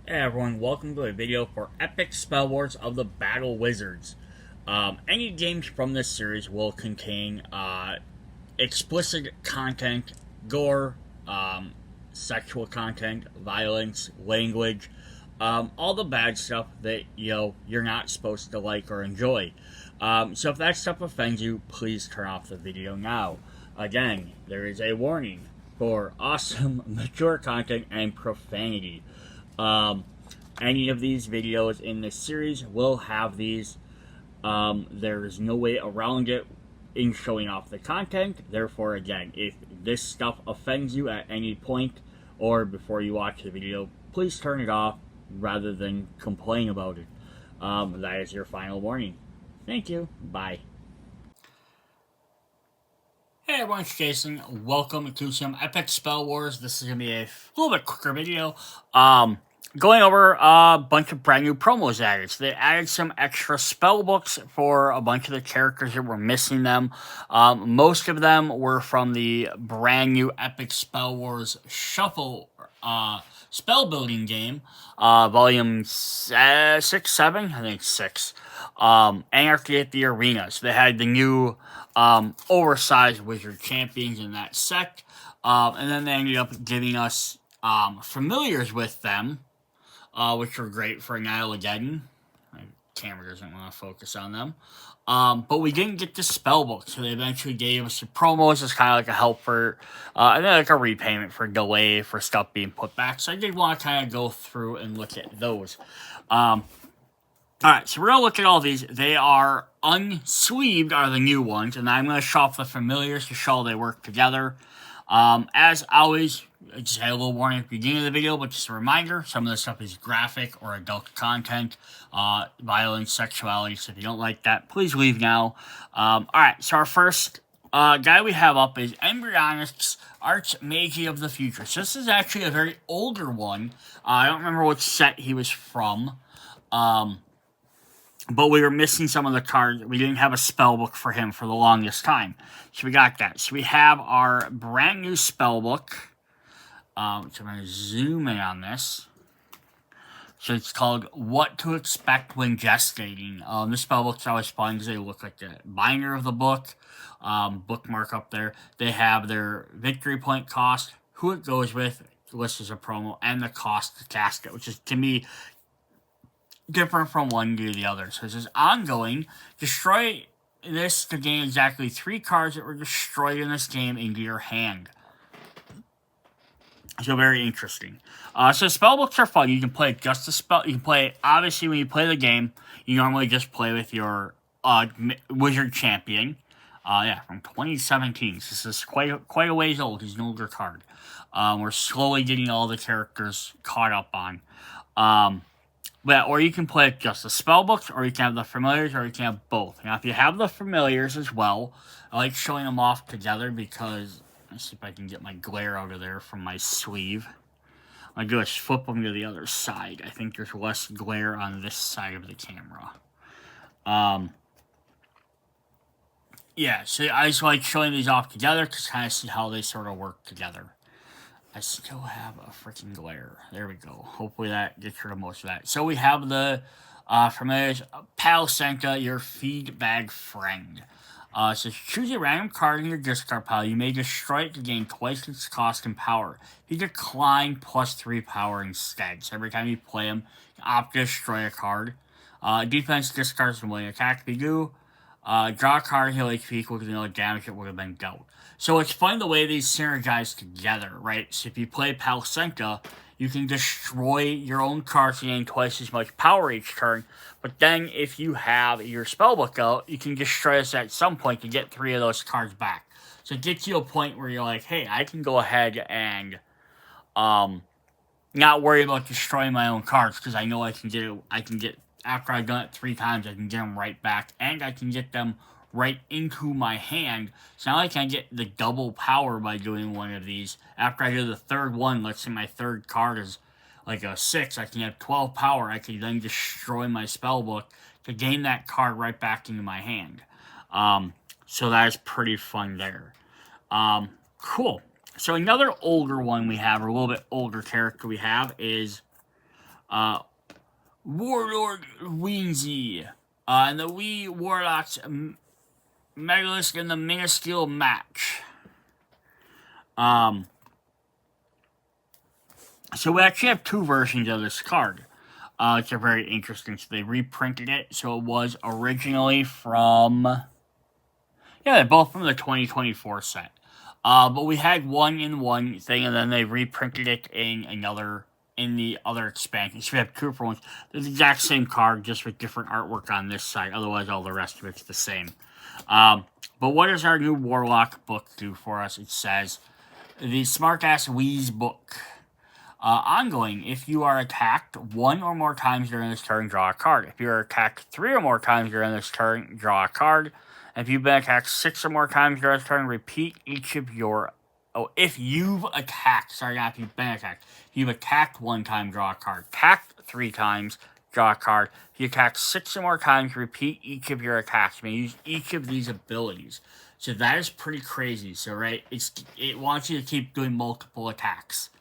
Hey everyone, welcome to a video for Epic Spell Wars of the Battle Wizards. Any games from this series will contain explicit content, gore, sexual content, violence, language, all the bad stuff that you're not supposed to like or enjoy. So if that stuff offends you, please turn off the video now. Again, there is a warning for awesome, mature content and profanity. Any of these videos in this series will have these. There is no way around it in showing off the content. Therefore, again, if this stuff offends you at any point or before you watch the video, please turn it off rather than complain about it. That is your final warning. Thank you. Bye. Hey everyone, it's Jason. Welcome to some Epic Spell Wars. This is going to be a little bit quicker video. Going over a bunch of brand new promos added. So they added some extra spell books for a bunch of the characters that were missing them. Most of them were from the brand new Epic Spell Wars Shuffle spell building game, volume 6, 7, I think 6. Anarchy at the Arena. So they had the new oversized wizard champions in that set, and then they ended up giving us familiars with them, which were great for Annihilageddon. My camera doesn't want to focus on them. But we didn't get the spellbook, so they eventually gave us the promos as kind of like a help for, and then like a repayment for delay for stuff being put back. So I did want to kind of go through and look at those. Alright, so we're going to look at all these. They are unsleeved, are the new ones, and I'm going to show off the familiars to show they work together. As always, I just had a little warning at the beginning of the video, but just a reminder, some of this stuff is graphic or adult content, violence, sexuality, so if you don't like that, please leave now. Alright, so our first guy we have up is Embryonics Archmage of the Future. So this is actually a very older one. I don't remember what set he was from. But we were missing some of the cards. We didn't have a spell book for him for the longest time. So we got that. So we have our brand new spell book. So I'm going to zoom in on this. So it's called What to Expect When Gestating. This spell book's always fun because they look like the binder of the book. Bookmark up there. They have their victory point cost, who it goes with, listed as a promo, and the cost to cast it, which is, to me, different from one to the other. So it says ongoing. Destroy this to gain exactly 3 cards that were destroyed in this game into your hand. So very interesting. So spellbooks are fun. You can play just a spell. You can play, obviously, when you play the game, you normally just play with your wizard champion. Yeah, from 2017. So this is quite a ways old. He's an older card. We're slowly getting all the characters caught up on. Or you can play just the spellbooks, or you can have the familiars, or you can have both. Now, if you have the familiars as well, I like showing them off together because, let's see if I can get my glare out of there from my sleeve. I'm going to flip them to the other side. I think there's less glare on this side of the camera. Yeah, so I just like showing these off together to kind of see how they sort of work together. I still have a freaking glare. There we go. Hopefully that gets rid of most of that. So we have the familiars, Pal Senka, your feed bag friend. It says, choose a random card in your discard pile. You may destroy it to gain twice its cost and power. You decline +3 power instead. So every time you play them, you opt to destroy a card. Defense discards from when attack. If you do, draw a card, heal HP equal to the damage that would have been dealt. So it's fun the way these synergize together, right? So if you play Palsenka, you can destroy your own cards to gain twice as much power each turn. But then if you have your spellbook out, you can destroy this at some point to get 3 of those cards back. So it gets you a point where you're like, hey, I can go ahead and not worry about destroying my own cards because I know I can get after I've done it 3 times, I can get them right back, and I can get them right into my hand. So now I can get the double power by doing one of these. After I do the third one, let's say my third card is like a 6, I can have 12 power. I can then destroy my spellbook to gain that card right back into my hand. So that is pretty fun there. Cool. So another older one we have, or a little bit older character we have, is Warlord Weensy. And the Wee Warlocks Megalisk in the minuscule match. So we actually have two versions of this card. Which are very interesting. So they reprinted it. So it was originally from... Yeah, they're both from the 2024 set. But we had one in one thing, and then they reprinted it in the other expansion. So we have two for ones. They're the exact same card, just with different artwork on this side. Otherwise, all the rest of it's the same. But what does our new Warlock book do for us? It says, the Smartass Wee's book. Ongoing, if you are attacked 1 or more times during this turn, draw a card. If you are attacked 3 or more times during this turn, draw a card. If you've been attacked 6 or more times during this turn, repeat each of your... Oh, if you've attacked... Sorry, not if you've been attacked. If you've attacked 1 time, draw a card. Attacked 3 times, draw a card. If you attack 6 or more times, repeat each of your attacks. You may use each of these abilities. So that is pretty crazy. So, right, it wants you to keep doing multiple attacks.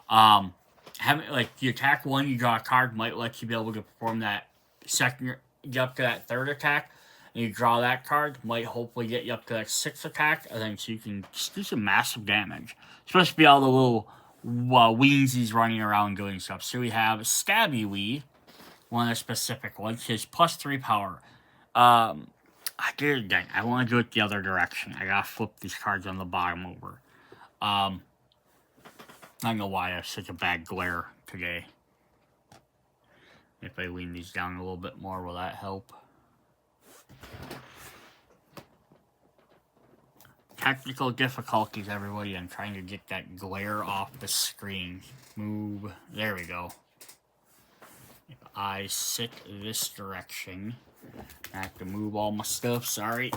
You attack 1, you draw a card, might let you be able to perform that second, get up to that 3rd attack, and you draw that card, might hopefully get you up to that 6th attack, and then so you can just do some massive damage. It's supposed to be all the little Weensies running around doing stuff. So we have Stabby Wee, one of the specific ones, his +3 power. I did it again. I want to do it the other direction. I gotta flip these cards on the bottom over. I don't know why I have such a bad glare today. If I lean these down a little bit more, will that help? Technical difficulties, everybody. I'm trying to get that glare off the screen. Move. There we go. If I sit this direction, I have to move all my stuff. Sorry.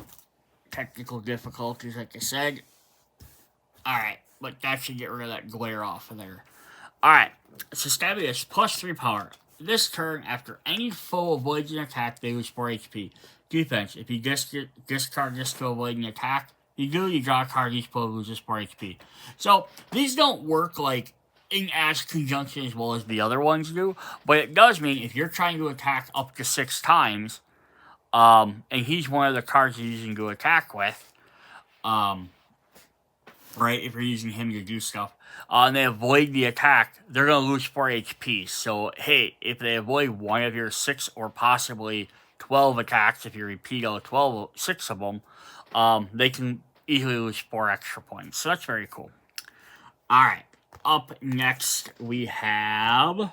Technical difficulties, like I said. Alright. But that should get rid of that glare off of there. Alright, so Stabby has +3 power. This turn, after any foe avoids an attack, they lose 4 HP. Defense, if you discard this to avoid an attack, you draw a card, each foe loses 4 HP. So, these don't work like in as conjunction as well as the other ones do, but it does mean if you're trying to attack up to 6 times, and he's one of the cards you're using to attack with, right, if you're using him to do stuff, and they avoid the attack, they're going to lose 4 HP. So, hey, if they avoid one of your 6 or possibly 12 attacks, if you repeat all 6 of them, they can easily lose 4 extra points. So that's very cool. Alright, up next we have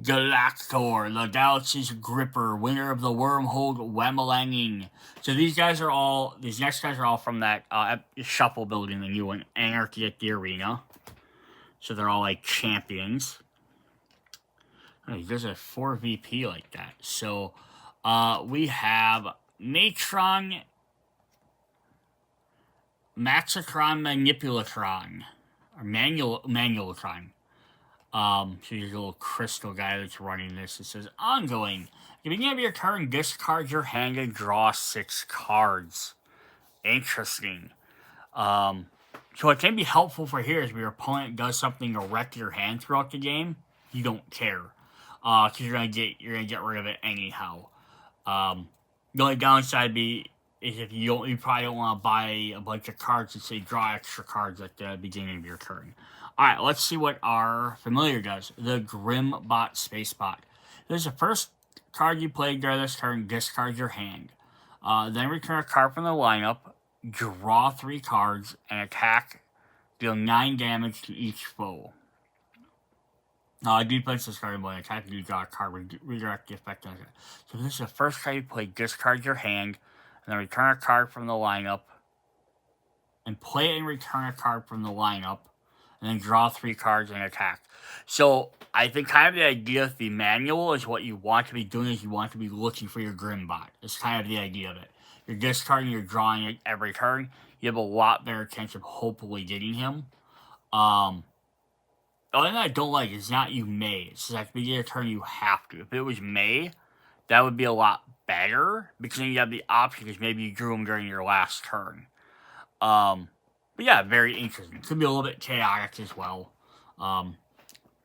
Galactor, the Galaxy's Gripper, winner of the Wormhole Wemmelanging. So these next guys are all from that Shuffle building, the new one, Anarchy at the Arena. So they're all like champions. Oh, he does a 4 VP like that. So we have Matron, Maxatron Manipulatron, or Manulatron. So here's a little crystal guy that's running this. It says, ongoing. At the beginning of your turn, discard your hand and draw 6 cards. Interesting. So what can be helpful for here is if your opponent does something to wreck your hand throughout the game, you don't care. Because you're gonna get rid of it anyhow. The only downside is if you probably don't want to buy a bunch of cards that say draw extra cards at the beginning of your turn. Alright, let's see what our familiar does. The Grimbot Spacebot. This is the first card you play during this turn, discard your hand. Then return a card from the lineup, draw 3 cards, and attack, deal 9 damage to each foe. Defense discard when attack, you draw a card, redirect the effect on it. So this is the first card you play, discard your hand, and then return a card from the lineup, and play and return a card from the lineup, and then draw 3 cards and attack. So, I think kind of the idea of the manual is what you want to be doing is you want to be looking for your Grimbot. It's kind of the idea of it. You're discarding, you're drawing it every turn. You have a lot better chance of hopefully getting him. The only thing I don't like is not you may. It's like at the beginning of the turn you have to. If it was may, that would be a lot better. Because then you have the option because maybe you drew him during your last turn. But yeah, very interesting. Could be a little bit chaotic as well.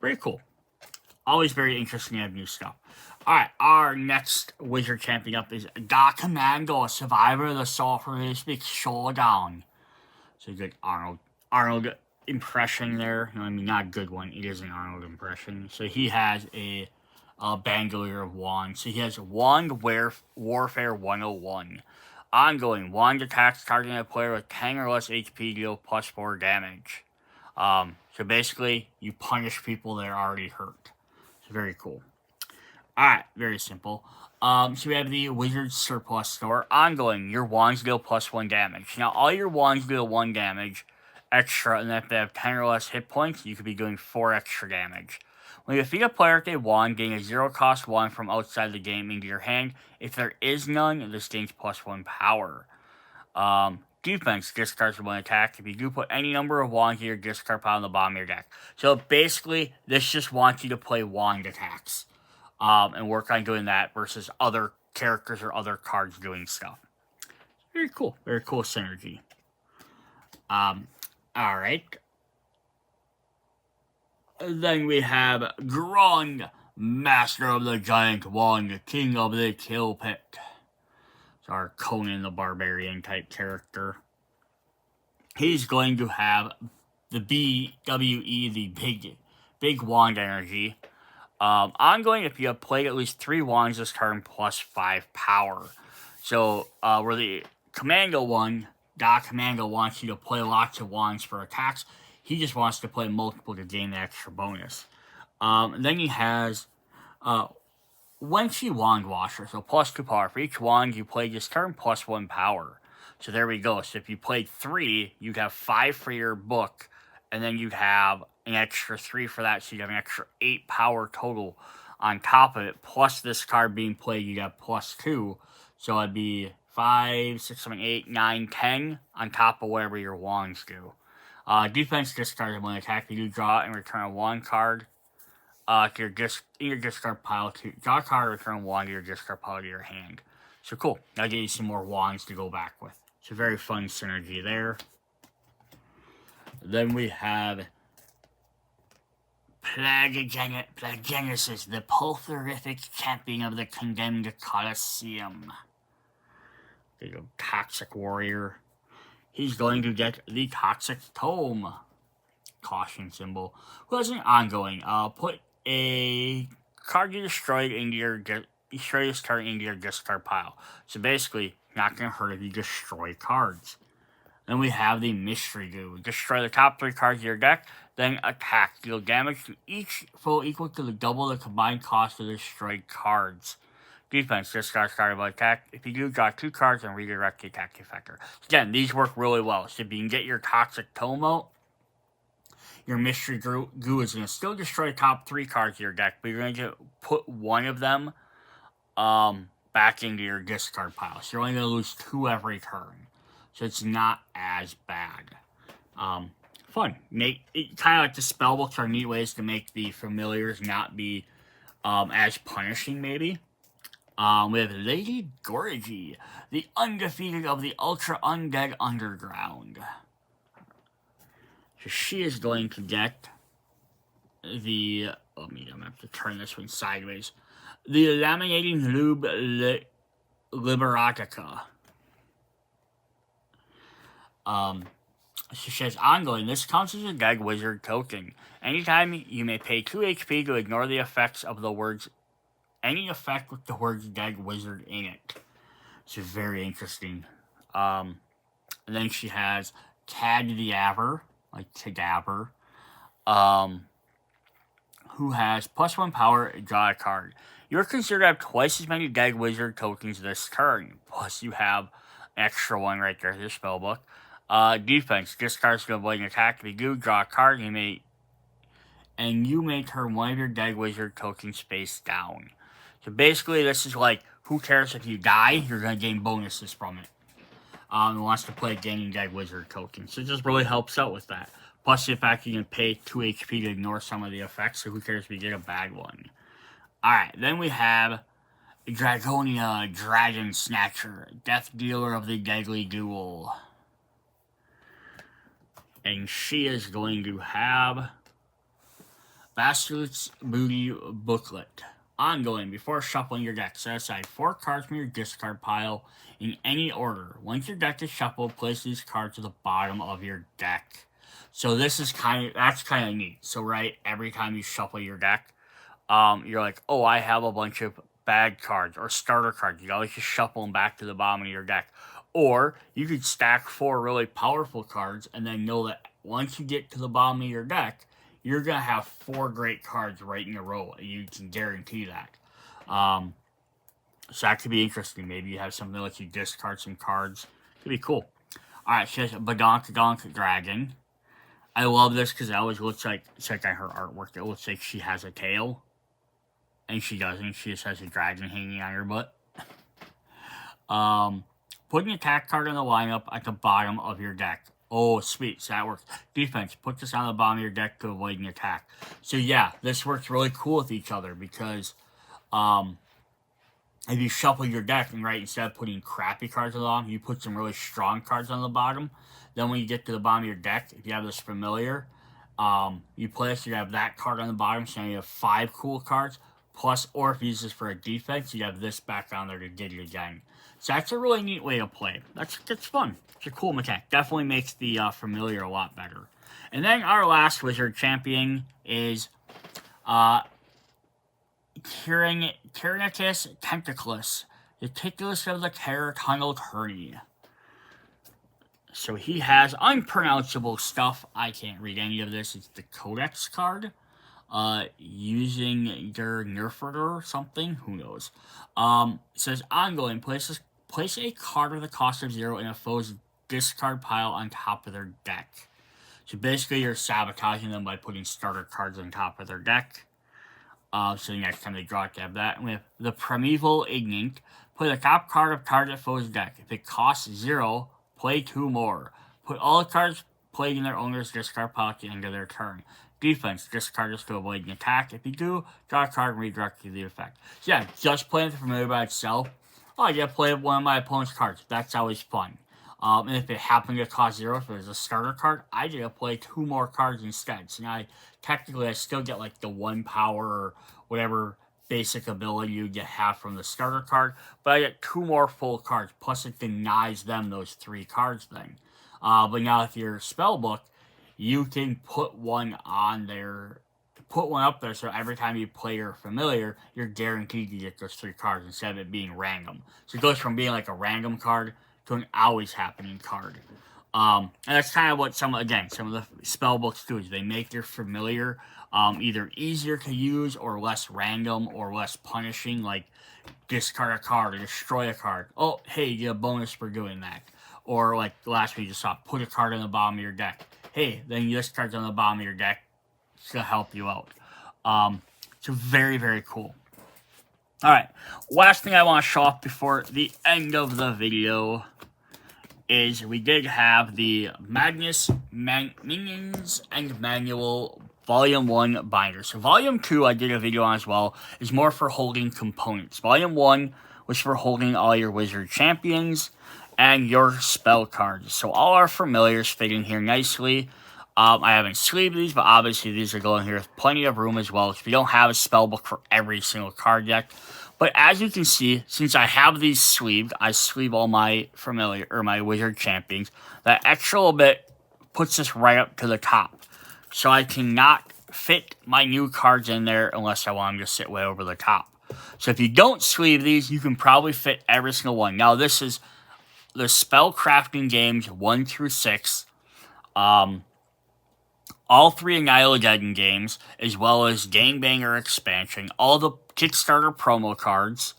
Very cool. Always very interesting to have new stuff. Alright, our next wizard champion up is God Commando, a survivor of the Sulfuristic Showdown. So good Arnold impression there. I mean, not a good one. It is an Arnold impression. So he has a Bandolier of Wands. So he has Wand Warfare 101. Ongoing. Wand attacks targeting a player with 10 or less HP, deal plus 4 damage. So basically, you punish people that are already hurt. So very cool. Alright, very simple. So we have the Wizard Surplus Store. Ongoing, your wands deal plus 1 damage. Now, all your wands deal 1 damage extra, and if they have 10 or less hit points, you could be doing 4 extra damage. When you defeat a player with a wand, gain a 0-cost wand from outside the game into your hand. If there is none, this gains plus 1 power. Defense, discards 1 attack. If you do put any number of wands in your discard pile on the bottom of your deck. So basically, this just wants you to play wand attacks. And work on doing that versus other characters or other cards doing stuff. Very cool. Very cool synergy. Alright. Then we have Grung, Master of the Giant Wand, King of the Kill Pit. It's our Conan the Barbarian type character. He's going to have the BWE, the big wand energy. Ongoing, if you have played at least 3 wands this turn, plus 5 power. So, where the Commando one, God Commando wants you to play lots of wands for attacks, he just wants to play multiple to gain the extra bonus. Then he has, Wenchi Wand Washer, so plus 2 power. For each wand you play this turn, plus 1 power. So there we go. So if you played 3, you'd have 5 for your book, and then you'd have an extra 3 for that, so you'd have an extra 8 power total on top of it, plus this card being played, you'd have plus 2, so it'd be 5, 6, 7, 8, 9, 10 on top of whatever your wands do. Defense, discard 1 attack. You do draw and return a wand card to your discard pile. Draw a card, return 1 to your discard pile to your hand. So cool. I'll give you some more wands to go back with. It's a very fun synergy there. Then we have Plaguegenesis, the Pultherific Champion of the Condemned Colosseum. There you go, Toxic Warrior. He's going to get the Toxic Tome. Caution symbol. Who has an ongoing? Put a card you destroyed into your discard pile. So basically, not going to hurt if you destroy cards. Then we have the Mystery Goo. Destroy the top 3 cards of your deck, then attack. Deal damage to each foe equal to double the combined cost of the destroyed cards. Defense, discard card of attack. If you do, draw 2 cards and redirect the attack effector. Again, these work really well. So if you can get your Toxic Tome out, your Mystery Goo is going to still destroy the top 3 cards of your deck, but you're going to put 1 of them back into your discard pile. So you're only going to lose 2 every turn. So it's not as bad. Fun. Kind of like the spellbooks are neat ways to make the familiars not be as punishing, maybe. We have Lady Gorgie, the undefeated of the Ultra Undead Underground. So she is going to get the... I'm going to have to turn this one sideways. The Laminating Lube Liberatica. She says, ongoing, this counts as a Gag Wizard token. Anytime you may pay 2 HP to ignore the effects of the words, any effect with the words Gag Wizard in it. So very interesting. And then she has Cadaver, like Cadaver, who has +1 power, draw a card. You're considered to have twice as many Gag Wizard tokens this turn. Plus you have an extra one right there, this spellbook. Defense, discards to avoid an attack. If you do, draw a card, you may turn one of your Gag Wizard tokens face down. So basically, this is like, who cares if you die, you're going to gain bonuses from it. It wants to play gaining Gag Wizard tokens. So it just really helps out with that. Plus the fact you can pay 2 HP to ignore some of the effects, so who cares if you get a bad one. Alright, then we have Dragonia Dragon Snatcher, Death Dealer of the Deadly Duel. And she is going to have Bastard's Booty Booklet. Ongoing. Before shuffling your deck, set aside 4 cards from your discard pile in any order. Once your deck is shuffled, place these cards to the bottom of your deck. So this is that's kind of neat. So right, every time you shuffle your deck, you're like, oh, I have a bunch of bad cards or starter cards. You always just shuffle them back to the bottom of your deck. Or you could stack 4 really powerful cards and then know that once you get to the bottom of your deck, you're going to have 4 great cards right in a row. You can guarantee that. So that could be interesting. Maybe you have something that lets you discard some cards. Could be cool. Alright, she has Badonk Dragon. I love this because it always looks like, it's like on her artwork, it looks like she has a tail. And she doesn't. She just has a dragon hanging on her butt. Put an attack card in the lineup at the bottom of your deck. Oh, sweet. So that works. Defense. Put this on the bottom of your deck to avoid an attack. So, yeah, this works really cool with each other because if you shuffle your deck and, right, instead of putting crappy cards along, you put some really strong cards on the bottom. Then when you get to the bottom of your deck, if you have this familiar, you play this, you have that card on the bottom, so you have 5 cool cards. Plus, or if you use this for a defense, you have this back on there to get it again. So that's a really neat way to play. That's fun. It's a cool mechanic. Definitely makes the familiar a lot better. And then our last wizard champion is Tyrannicus Tentaclus, the Tentaclus of the Terror Tunnel Kearney. So he has unpronounceable stuff. I can't read any of this. It's the Codex card. Using your Nerfer or something, who knows. It says ongoing, place a card with a cost of 0 in a foe's discard pile on top of their deck. So basically you're sabotaging them by putting starter cards on top of their deck. So the next time they draw it, to have that. And we have the Primeval Ignite. Play the top card of target foe's deck. If it costs 0, play 2 more. Put all the cards played in their owner's discard pile at the end of their turn. Defense, discard this to avoid an attack. If you do, draw a card and redirect to the effect. So yeah, just playing the familiar by itself. Oh, I get to play one of my opponent's cards. That's always fun. And if it happened to cost 0, if it was a starter card, I get to play 2 more cards instead. So now I still get like the 1 power or whatever basic ability you have from the starter card. But I get 2 more full cards. Plus it denies them those 3 cards then. But now if you're Spellbook, you can put one on there, put one up there, so every time you play your familiar, you're guaranteed to get those 3 cards instead of it being random. So it goes from being like a random card to an always happening card. And that's kind of what some of the spellbooks do, is they make your familiar either easier to use or less random or less punishing, like discard a card or destroy a card. Oh, hey, you get a bonus for doing that. Or like the last one you just saw, put a card on the bottom of your deck. Hey, then this card's on the bottom of your deck to help you out. So very, very cool. Alright, last thing I want to show off before the end of the video is we did have the Magnus Minions and Manual Volume 1 binder. So Volume 2 I did a video on as well, is more for holding components. Volume 1 was for holding all your wizard champions and your spell cards. So all our familiars fit in here nicely. I haven't sleeved these, but obviously these are going here with plenty of room as well. So we don't have a spell book for every single card deck. But as you can see, since I have these sleeved, I sleeve all my familiar or my wizard champions. That extra little bit puts this right up to the top. So I cannot fit my new cards in there unless I want them to sit way over the top. So if you don't sleeve these, you can probably fit every single one. Now this is the spell crafting games 1 through 6, all 3 Annihilageddon games, as well as Gangbanger expansion, all the Kickstarter promo cards,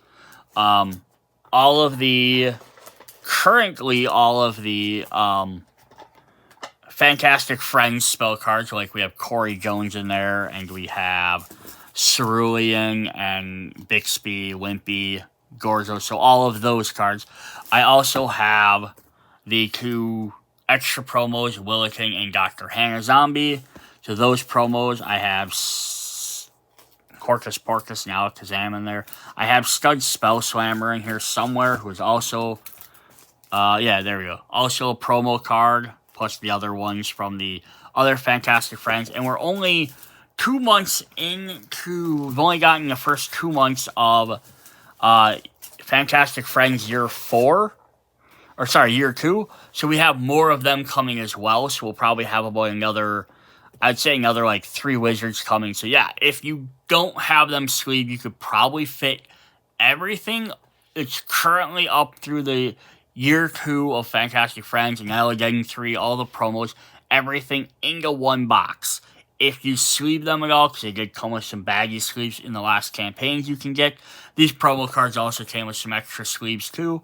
currently all of the Fantastic Friends spell cards, like we have Corey Jones in there, and we have Cerulean and Bixby, Wimpy, Gorzo, so all of those cards. I also have the 2 extra promos, Willikin and Dr. Hannah Zombie. So those promos, I have Corcus Porcus and Alakazam in there. I have Stud Spell Slammer in here somewhere, who is also, yeah, there we go. Also a promo card, plus the other ones from the other Fantastic Friends. And we're only 2 months into, we've only gotten the first 2 months of Fantastic Friends Year 4. Or sorry, Year 2. So we have more of them coming as well. So we'll probably have about another, I'd say another like 3 wizards coming. So yeah, if you don't have them sleeved, you could probably fit everything. It's currently up through the Year 2 of Fantastic Friends and Annihilageddon 3, all the promos, everything into one box. If you sleeve them at all, because they did come with some baggy sleeves in the last campaigns you can get. These promo cards also came with some extra sleeves too.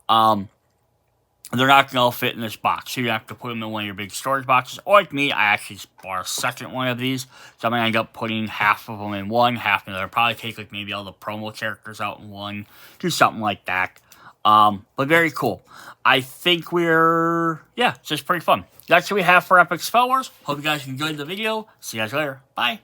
They're not going to all fit in this box, so you have to put them in one of your big storage boxes. Or like me, I actually bought a second one of these, so I'm going to end up putting half of them in one, half in the other. Probably take like maybe all the promo characters out in one, do something like that. But very cool. I think it's just pretty fun. That's what we have for Epic Spell Wars. Hope you guys enjoyed the video. See you guys later. Bye.